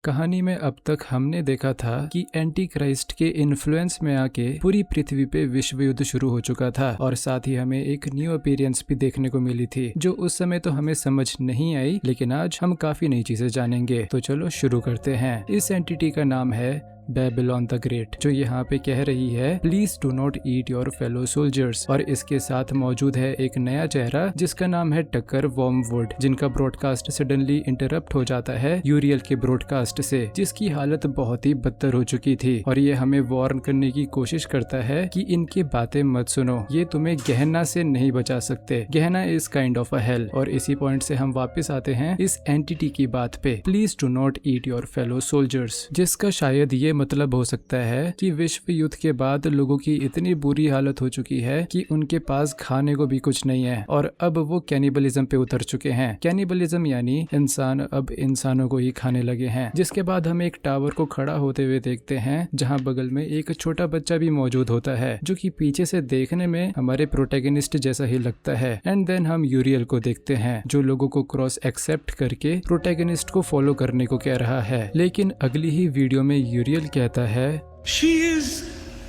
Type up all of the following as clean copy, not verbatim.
कहानी में अब तक हमने देखा था कि एंटी क्राइस्ट के इन्फ्लुएंस में आके पूरी पृथ्वी पे विश्व युद्ध शुरू हो चुका था और साथ ही हमें एक न्यू अपीयरेंस भी देखने को मिली थी जो उस समय तो हमें समझ नहीं आई, लेकिन आज हम काफी नई चीजें जानेंगे। तो चलो शुरू करते हैं। इस एंटिटी का नाम है बेबीलोन द ग्रेट, जो यहाँ पे कह रही है please do not eat your fellow soldiers. और इसके साथ मौजूद है एक नया चेहरा जिसका नाम है टकर वॉर्मवुड, जिनका ब्रॉडकास्ट सडनली इंटरप्ट हो जाता है यूरियल के ब्रॉडकास्ट से, जिसकी हालत बहुत ही बदतर हो चुकी थी। और ये हमें वार्न करने की कोशिश करता है कि इनकी बातें मत सुनो, ये तुम्हें गहना से नहीं बचा सकते। गहना is kind of a hello. और इसी पॉइंट से हम वापस आते हैं इस एंटिटी की बात पे, please do not eat your fellow soldiers, जिसका शायद ये मतलब हो सकता है कि विश्व युद्ध के बाद लोगों की इतनी बुरी हालत हो चुकी है कि उनके पास खाने को भी कुछ नहीं है और अब वो कैनिबलिज्म पे उतर चुके हैं। कैनिबलिज्म यानी इंसान अब इंसानों को ही खाने लगे हैं। जिसके बाद हम एक टावर को खड़ा होते हुए देखते हैं जहां बगल में एक छोटा बच्चा भी मौजूद होता है जो कि पीछे से देखने में हमारे प्रोटैगनिस्ट जैसा ही लगता है। एंड देन हम यूरियल को देखते हैं जो लोगों को क्रॉस एक्सेप्ट करके प्रोटैगनिस्ट को फॉलो करने को कह रहा है। लेकिन अगली ही वीडियो में यूरियल कहता है She is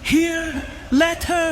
here. Let her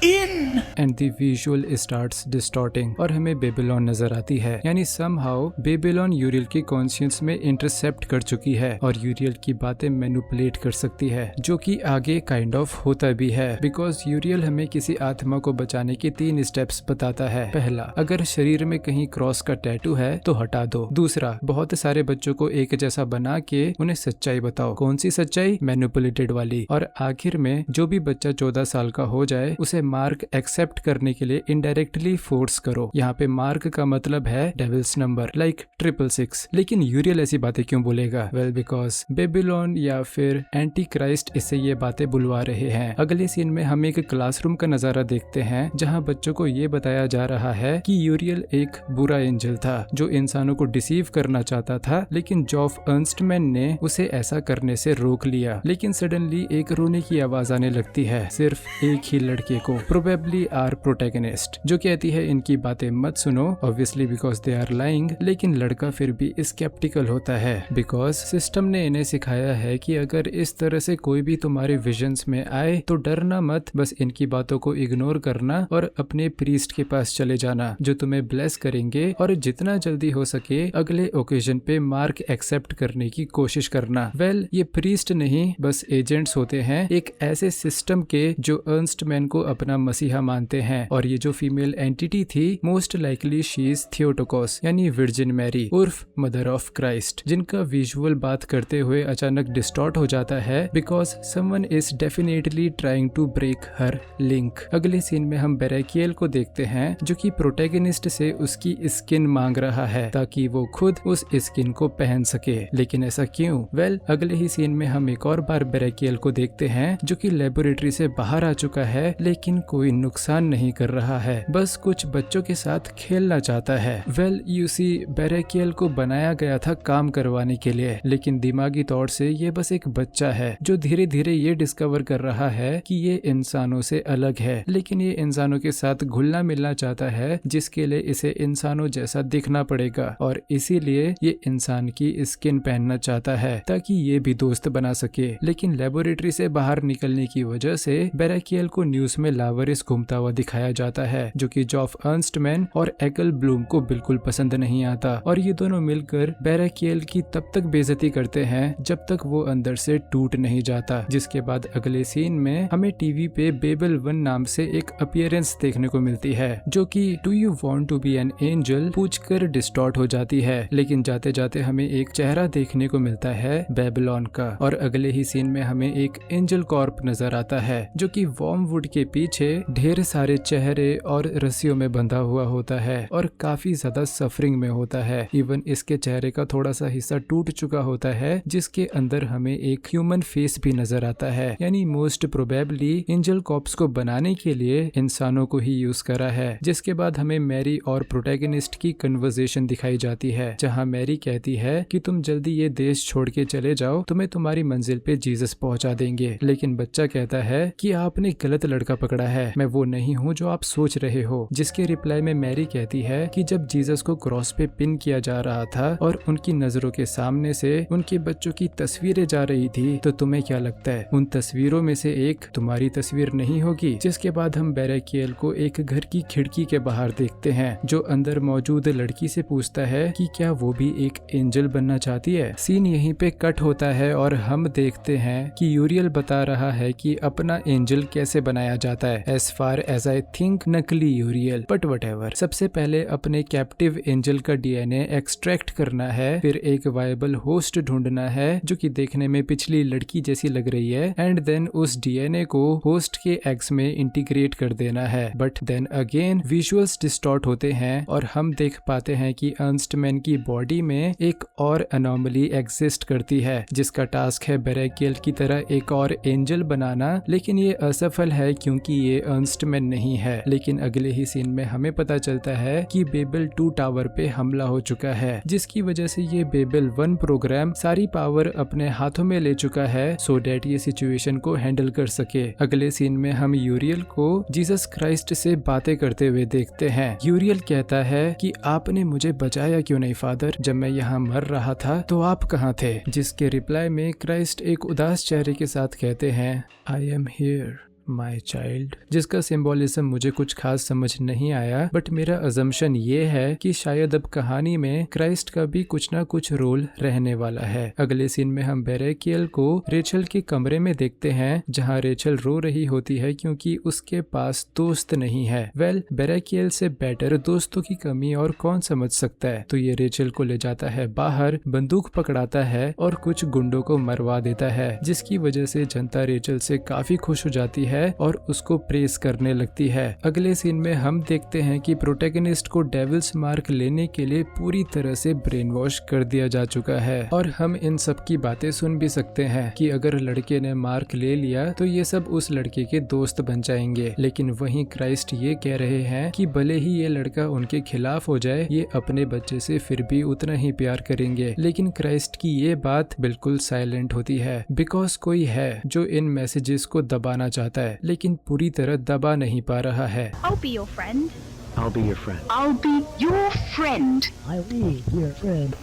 in. And the visual starts distorting और हमें बेबीलोन नजर आती है। यानी समहाउ बेबीलोन यूरियल की कॉन्शियस में इंटरसेप्ट कर चुकी है और यूरियल की बातें मैनिपुलेट कर सकती है, जो कि आगे काइंड ऑफ होता भी है। बिकॉज यूरियल हमें किसी आत्मा को बचाने के 3 स्टेप्स बताता है। पहला, अगर शरीर में कहीं क्रॉस का टैटू है तो हटा दो। दूसरा, बहुत सारे बच्चों को एक जैसा बना के उन्हें सच्चाई बताओ। कौन सी सच्चाई? मैनिपुलेटेड वाली। और आखिर में जो भी बच्चा 14 साल का हो जाए उसे मार्क एक्सेप्ट करने के लिए इनडायरेक्टली फोर्स करो। यहाँ पे मार्क का मतलब है डेविल्स नंबर, लाइक 666। लेकिन यूरियल ऐसी बातें क्यों बोलेगा? वेल, बिकॉज बेबीलोन या फिर एंटी क्राइस्ट इससे ये बातें बुलवा रहे हैं। अगले सीन में हम एक क्लासरूम का नजारा देखते हैं जहाँ बच्चों को ये बताया जा रहा है कि यूरियल एक बुरा एंजल था जो इंसानों को डिसीव करना चाहता था, लेकिन जॉफ अर्नस्टमैन ने उसे ऐसा करने से रोक लिया। लेकिन सडनली एक रोने की आवाज आने लगती है सिर्फ एक ही लड़के को, प्रोबेबली आर प्रोटैगनिस्ट, जो कहती है इनकी बातें मत सुनो, obviously because they are lying. लेकिन लड़का फिर भी स्केप्टिकल होता है बिकॉज सिस्टम ने इन्हें सिखाया है कि अगर इस तरह से कोई भी तुम्हारे विजन्स में आए तो डरना मत, बस इनकी बातों को इग्नोर करना और अपने प्रीस्ट के पास चले जाना जो तुम्हें ब्लेस करेंगे और जितना जल्दी हो सके अगले ओकेजन पे मार्क एक्सेप्ट करने की कोशिश करना। वेल, ये प्रीस्ट नहीं बस एजेंट्स होते हैं एक ऐसे सिस्टम के जो अर्नस्टमैन को अपना मसीहा मानते हैं। और ये जो फीमेल एंटिटी थी most likely she is Theotokos यानी वर्जिन मैरी उर्फ मदर ऑफ क्राइस्ट, जिनका विजुअल बात करते हुए अचानक डिस्टॉर्ट हो जाता है because someone is definitely trying to break her link. अगले सीन में हम बेरेकियल को देखते हैं जो कि प्रोटैगनिस्ट से उसकी स्किन मांग रहा है ताकि वो खुद उस स्किन को पहन सके। लेकिन ऐसा क्यों? वेल, अगले ही सीन में हम एक और बार बेरेकियल को देखते हैं जो कि लेबोरेटरी से बाहर आ चुका है लेकिन कोई नुकसान नहीं कर रहा है, बस कुछ बच्चों के साथ खेलना चाहता है। वेल, यू सी बेरेकियल को बनाया गया था काम करवाने के लिए, लेकिन दिमागी तौर से ये बस एक बच्चा है जो धीरे धीरे ये डिस्कवर कर रहा है कि ये इंसानों से अलग है। लेकिन ये इंसानों के साथ घुलना मिलना चाहता है जिसके लिए इसे इंसानों जैसा दिखना पड़ेगा और इसीलिए ये इंसान की स्किन पहनना चाहता है ताकि ये भी दोस्त बना सके। लेकिन लेबोरेटरी से बाहर निकलने की वजह से बेरेकियल को न्यूज में लावारिस घूमता हुआ दिखाया जाता है जो कि जॉफ अर्नस्टमैन और एकल ब्लूम को बिल्कुल पसंद नहीं आता और ये दोनों मिलकर बेरेकियल की तब तक बेइज्जती करते हैं जब तक वो अंदर से टूट नहीं जाता। जिसके बाद अगले सीन में हमें टीवी पे बेबल 1 नाम से एक अपीयरेंस देखने को मिलती है जो कि do you want to be an angel पूछकर डिस्टॉर्ट हो जाती है। लेकिन जाते जाते हमें एक चेहरा देखने को मिलता है बेबीलोन का और अगले ही सीन में हमें एक एंजल कॉर्प नजर आता है जो कि वॉर्मवुड के पीछे ढेर सारे चेहरे और रस्सियों में बंधा हुआ होता है और काफी ज्यादा सफरिंग में होता है। इवन इसके चेहरे का थोड़ा सा हिस्सा टूट चुका होता है जिसके अंदर हमें एक ह्यूमन फेस भी नजर आता है। यानी मोस्ट प्रोबेबली एंजल कॉर्प्स को बनाने के लिए इंसानों को ही यूज करा है। जिसके बाद हमें मैरी और प्रोटैगनिस्ट की कन्वर्सेशन दिखाई जाती है जहाँ मैरी कहती है कि तुम जल्दी ये देश छोड़ के चले जाओ, तुम्हें तुम्हारी मंजिल पे जीसस पहुंचा देंगे। लेकिन बच्चा कहता है कि आपने गलत लड़का पकड़ा पड़ा है, मैं वो नहीं हूँ जो आप सोच रहे हो। जिसके रिप्लाई में मैरी कहती है कि जब जीसस को क्रॉस पे पिन किया जा रहा था और उनकी नजरों के सामने से उनके बच्चों की तस्वीरें जा रही थी, तो तुम्हें क्या लगता है उन तस्वीरों में से एक तुम्हारी तस्वीर नहीं होगी? जिसके बाद हम बेरेकियल को एक घर की खिड़की के बाहर देखते हैं, जो अंदर मौजूद लड़की से पूछता है कि क्या वो भी एक एंजल बनना चाहती है। सीन यहीं पे कट होता है और हम देखते हैं कि यूरियल बता रहा है कि अपना एंजल कैसे बनाया जाता है। As far as I think नकली यूरियल, बट व्हाटएवर। सबसे पहले अपने कैप्टिव एंजल का डीएनए एक्सट्रैक्ट करना है, फिर एक वायबल होस्ट ढूंढना है जो कि देखने में पिछली लड़की जैसी लग रही है, एंड देन उस डीएनए को होस्ट के एग्स में इंटीग्रेट कर देना है। But then again visuals distort होते हैं और हम देख पाते हैं कि अर्नस्टमैन की बॉडी में एक और अनोमली एग्जिस्ट करती है, जिसका टास्क है बेरेकियल की तरह एक और एंजल बनाना, लेकिन ये असफल है क्योंकि ये अर्नस्टमैन नहीं है। लेकिन अगले ही सीन में हमें पता चलता है कि बेबल 2 टावर पे हमला हो चुका है, जिसकी वजह से ये बेबल 1 प्रोग्राम सारी पावर अपने हाथों में ले चुका है सो डेट ये सिचुएशन को हैंडल कर सके। अगले सीन में हम यूरियल को जीसस क्राइस्ट से बातें करते हुए देखते हैं। यूरियल कहता है कि आपने मुझे बचाया क्यों नहीं फादर, जब मैं यहाँ मर रहा था तो आप कहाँ थे? जिसके रिप्लाई में क्राइस्ट एक उदास चेहरे के साथ कहते हैं I am here my child, जिसका सिंबोलिज्म मुझे कुछ खास समझ नहीं आया, बट मेरा अजम्पशन ये है कि शायद अब कहानी में क्राइस्ट का भी कुछ ना कुछ रोल रहने वाला है। अगले सीन में हम बेरेकियल को रेचल के कमरे में देखते हैं, जहां रेचल रो रही होती है क्योंकि उसके पास दोस्त नहीं है। वेल, बेरेकियल से बेटर दोस्तों की कमी और कौन समझ सकता है। तो ये रेचल को ले जाता है बाहर, बंदूक पकड़ाता है और कुछ गुंडों को मरवा देता है, जिसकी वजह से जनता रेचल से काफी खुश हो जाती है और उसको प्रेस करने लगती है। अगले सीन में हम देखते हैं कि प्रोटैगनिस्ट को डेविल्स मार्क लेने के लिए पूरी तरह से ब्रेन वॉश कर दिया जा चुका है, और हम इन सब की बातें सुन भी सकते हैं कि अगर लड़के ने मार्क ले लिया तो ये सब उस लड़के के दोस्त बन जाएंगे। लेकिन वहीं क्राइस्ट ये कह रहे हैं कि भले ही ये लड़का उनके खिलाफ हो जाए, ये अपने बच्चे से फिर भी उतना ही प्यार करेंगे। लेकिन क्राइस्ट की ये बात बिल्कुल साइलेंट होती है, बिकॉज कोई है जो इन मैसेजेस को दबाना चाहता है लेकिन पूरी तरह दबा नहीं पा रहा है। I'll be your friend. I'll be your friend. I'll be your friend. I'll be your friend.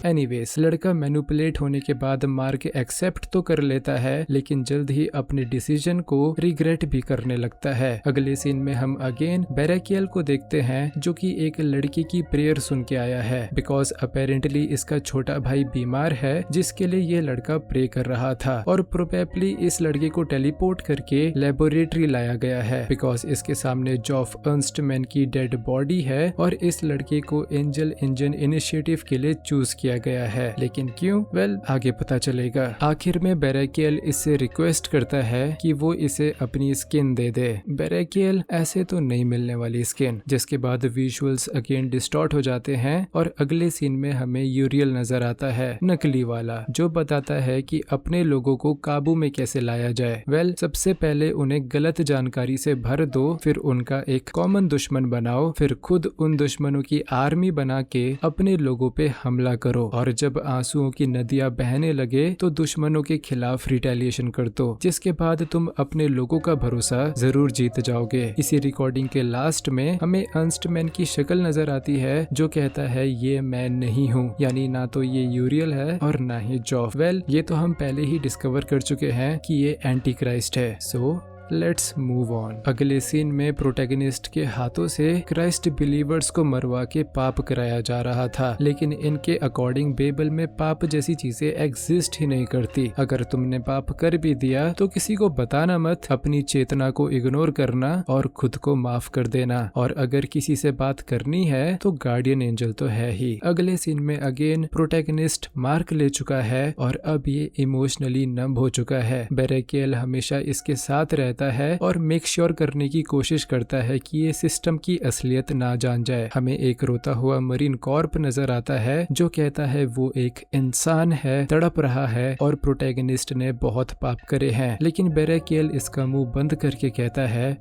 Anyways, लड़का मैनिपुलेट होने के बाद मार्क एक्सेप्ट तो कर लेता है, लेकिन जल्द ही अपने डिसीजन को रिग्रेट भी करने लगता है। अगले सीन में हम अगेन बेरेकियल को देखते हैं, जो कि एक लड़की की प्रेयर सुन के आया है, बिकॉज अपेरेंटली इसका छोटा भाई बीमार है, जिसके लिए ये लड़का प्रे कर रहा था, और प्रोबेबली इस लड़के को टेलीपोर्ट करके लेबोरेटरी लाया गया है, बिकॉज इसके सामने जॉफ अर्नस्टमैन की डेड बॉडी है और इस लड़के को एंजल इंजन इनिशिएटिव के लिए चूज किया गया है। लेकिन क्यों? वेल, आगे पता चलेगा। आखिर में बेरेकियल इससे रिक्वेस्ट करता है कि वो इसे अपनी स्किन दे दे। बेरेकियल ऐसे तो नहीं मिलने वाली स्किन, जिसके बाद विजुअल्स अगेन डिस्टॉर्ट हो जाते हैं और अगले सीन में हमें यूरियल नजर आता है, नकली वाला, जो बताता है कि अपने लोगों को काबू में कैसे लाया जाए। वेल, सबसे पहले उन्हें गलत जानकारी से भर दो, फिर उनका एक कॉमन दुश्मन बनाओ, फिर खुद उन दुश्मनों की आर्मी बना के अपने लोगों पे हमला करो, और जब आंसुओं की नदियां बहने लगे तो दुश्मनों के खिलाफ रिटेलिएशन कर दो, जिसके बाद तुम अपने लोगों का भरोसा जरूर जीत जाओगे। इसी रिकॉर्डिंग के लास्ट में हमें अर्नस्टमैन की शक्ल नजर आती है, जो कहता है ये मैं नहीं हूँ, यानी ना तो ये यूरियल है और ना ही जॉफ। वेल, ये तो हम पहले ही डिस्कवर कर चुके हैं कि ये एंटी क्राइस्ट है, सो लेट्स मूव ऑन। अगले सीन में प्रोटैगनिस्ट के हाथों से क्राइस्ट बिलीवर्स को मरवा के पाप कराया जा रहा था, लेकिन इनके अकॉर्डिंग बेबल में पाप जैसी चीजें एग्जिस्ट ही नहीं करती। अगर तुमने पाप कर भी दिया तो किसी को बताना मत, अपनी चेतना को इग्नोर करना और खुद को माफ कर देना, और अगर किसी से बात करनी है तो गार्डियन एंजल तो है ही। अगले सीन में अगेन प्रोटैगनिस्ट मार्क ले चुका है और अब ये इमोशनली नम हो चुका है। बेरेकियल हमेशा इसके साथ रहता जाता है और मेक श्योर करने की कोशिश करता है कि ये सिस्टम की असलियत ना जान जाए। हमें एक रोता हुआ मरीन कॉर्प नजर आता है जो कहता है वो एक इंसान है, तड़प रहा है और प्रोटैगनिस्ट ने बहुत पाप करे हैं, लेकिन बेरेकियल इसका मुंह बंद करके कहता है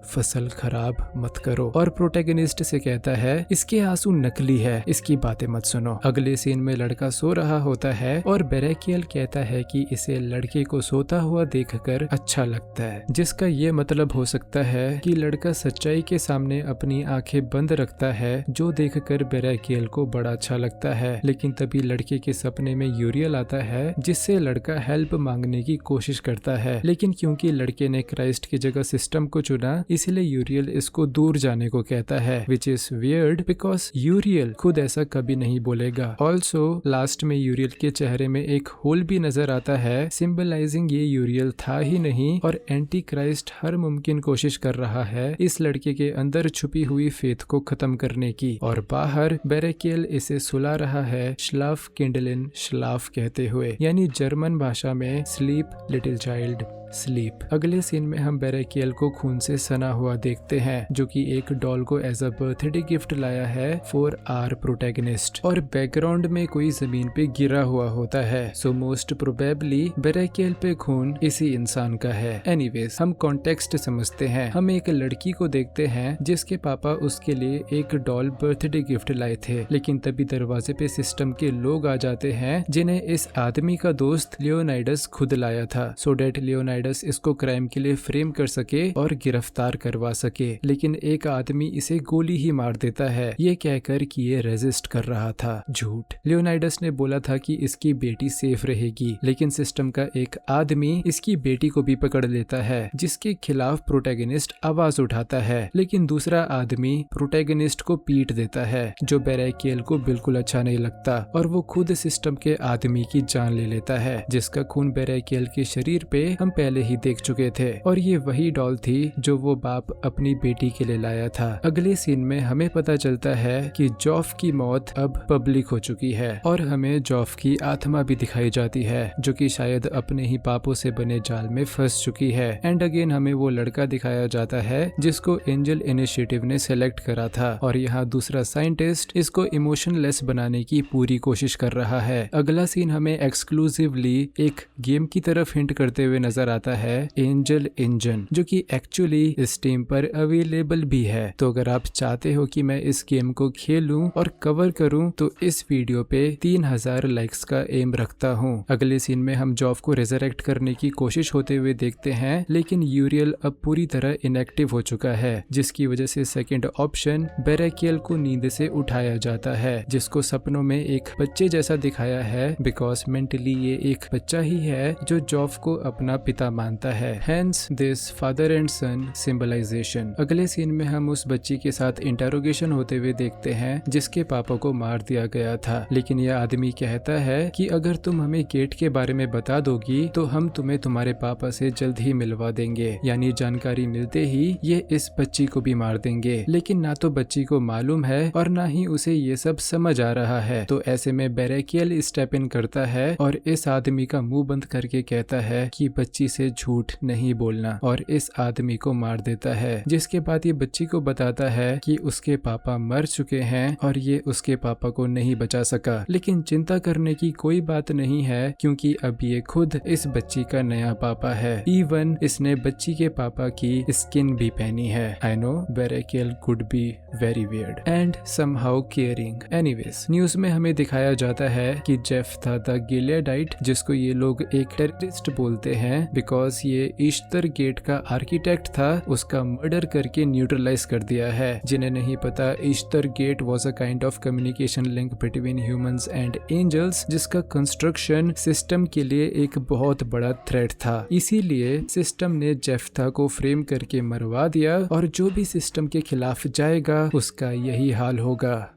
फसल खराब मत करो और प्रोटैगनिस्ट से कहता है इसके आंसू नकली है, इसकी बातें मत सुनो। अगले सीन में लड़का सो रहा होता है और बेरेकियल कहता है कि इसे लड़के को सोता हुआ देखकर अच्छा लगता है, जिसका ये मतलब हो सकता है कि लड़का सच्चाई के सामने अपनी आंखें बंद रखता है, जो देखकर बेरेकियल को बड़ा अच्छा लगता है। लेकिन तभी लड़के के सपने में यूरियल आता है जिससे लड़का हेल्प मांगने की कोशिश करता है, लेकिन क्योंकि लड़के ने क्राइस्ट की जगह सिस्टम को चुना इसलिए यूरियल इसको दूर जाने को कहता है, विच इज वियर्ड बिकॉज यूरियल खुद ऐसा कभी नहीं बोलेगा। ऑल्सो लास्ट में यूरियल के चेहरे में एक होल भी नजर आता है, सिंबलाइजिंग ये यूरियल था ही नहीं और एंटी क्राइस्ट हर मुमकिन कोशिश कर रहा है इस लड़के के अंदर छुपी हुई फेथ को खत्म करने की। और बाहर बेरेकियल इसे सुला रहा है श्लाफ किंडलिन श्लाफ कहते हुए, यानी जर्मन भाषा में स्लीप लिटिल चाइल्ड स्लीप। अगले सीन में हम बेरेकियल को खून से सना हुआ देखते हैं जो कि एक डॉल को एज अ बर्थडे गिफ्ट लाया है फॉर आवर प्रोटैगनिस्ट, और बैकग्राउंड में कोई जमीन पे गिरा हुआ होता है, सो मोस्ट प्रोबेबली बेरेकियल पे खून इसी इंसान का है। एनीवेज हम कॉन्टेक्स्ट समझते हैं। हम एक लड़की को देखते हैं जिसके पापा उसके लिए एक डॉल बर्थडे गिफ्ट लाए थे, लेकिन तभी दरवाजे पे सिस्टम के लोग आ जाते हैं जिन्हें इस आदमी का दोस्त लियोनाइडस खुद लाया था, सो डेट लियोनाइडस इसको क्राइम के लिए फ्रेम कर सके और गिरफ्तार करवा सके। लेकिन एक आदमी इसे गोली ही मार देता है, ये कहकर कि ये रेजिस्ट कर रहा था। झूठ। लियोनाइडस ने बोला था कि इसकी बेटी सेफ रहेगी, लेकिन सिस्टम का एक आदमी इसकी बेटी को भी पकड़ लेता है, जिसके खिलाफ प्रोटैगनिस्ट आवाज उठाता है, लेकिन दूसरा आदमी प्रोटैगनिस्ट को पीट देता है, जो बेरेकियल को बिल्कुल अच्छा नहीं लगता और वो खुद सिस्टम के आदमी की जान ले लेता है, जिसका खून बेरेकियल के शरीर पे हम पहले ही देख चुके थे। और ये वही डॉल थी जो वो बाप अपनी बेटी के लिए लाया था। अगले सीन में हमें पता चलता है कि जॉफ की मौत अब पब्लिक हो चुकी है और हमें जॉफ की आत्मा भी दिखाई जाती है, जो कि शायद अपने ही पापों से बने जाल में फंस चुकी है। एंड अगेन हमें वो लड़का दिखाया जाता है जिसको एंजल इनिशिएटिव ने सेलेक्ट करा था, और यहाँ दूसरा साइंटिस्ट इसको इमोशनलेस बनाने की पूरी कोशिश कर रहा है। अगला सीन हमें एक्सक्लूसिवली एक गेम की तरफ हिंट करते हुए नजर आता है, एंजल इंजन, जो कि एक्चुअली स्टीम पर अवेलेबल भी है। तो अगर आप चाहते हो कि मैं इस गेम को खेलूं और कवर करूं तो इस वीडियो पे 3000 लाइक्स का एम रखता हूं। अगले सीन में हम जॉफ को रिजरेक्ट करने की कोशिश होते हुए देखते हैं, लेकिन यूरियल अब पूरी तरह इनएक्टिव हो चुका है, जिसकी वजह से सेकंड ऑप्शन बेरेकियल को नींद से उठाया जाता है, जिसको सपनों में एक बच्चे जैसा दिखाया है, बिकॉज मेंटली ये एक बच्चा ही है जो जॉफ को अपना पिता मानता है। Hence this father and sun symbolisation. अगले सीन में हम उस बच्ची के साथ इंटरोगेशन होते हुए देखते हैं जिसके पापा को मार दिया गया था, लेकिन यह आदमी कहता है कि अगर तुम हमें गेट के बारे में बता दोगी तो हम तुम्हें तुम्हारे पापा से जल्द ही मिलवा देंगे, यानी जानकारी मिलते ही ये इस बच्ची को भी मार देंगे। लेकिन ना तो बच्ची को मालूम है और ना ही उसे ये सब समझ आ रहा है, तो ऐसे में बेरेकियल स्टेप इन करता है और इस आदमी का मुंह बंद करके कहता है कि बच्ची से झूठ नहीं बोलना, और इस आदमी को मार देता है। जिसके बाद ये बच्ची को बताता है कि उसके पापा मर चुके हैं और ये उसके पापा को नहीं बचा सका, लेकिन चिंता करने की कोई बात नहीं है क्योंकि अब ये खुद इस बच्ची का नया पापा है। इवन इसने बच्ची के पापा की स्किन भी पहनी है। आई नो बेरेकियल could be very weird and somehow caring. Anyways news में हमें दिखाया जाता है कि जेफ था द गिलियडाइट, जिसको ये लोग एक टेररिस्ट बोलते हैं बिकॉज ये ईस्टर गेट का आर्किटेक्ट था, उसका मर्डर करके न्यूट्रलाइज कर दिया है। जिन्हें नहीं पता, Easter gate was a kind of communication link between humans and angels, जिसका कंस्ट्रक्शन सिस्टम के लिए एक बहुत बड़ा थ्रेट था। इसीलिए सिस्टम ने जेफ्था को फ्रेम करके मरवा दिया और जो भी सिस्टम के खिलाफ जाएगा उसका यही हाल होगा।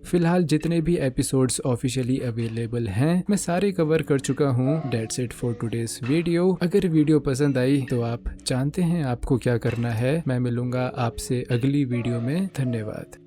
फिलहाल जितने भी एपिसोड्स ऑफिशियली अवेलेबल हैं मैं सारे कवर कर चुका हूँ। That's it for today's video. अगर वीडियो पसंद आई तो आप जानते हैं आपको क्या करना है। मैं मिलूंगा आपसे अगली वीडियो में। धन्यवाद।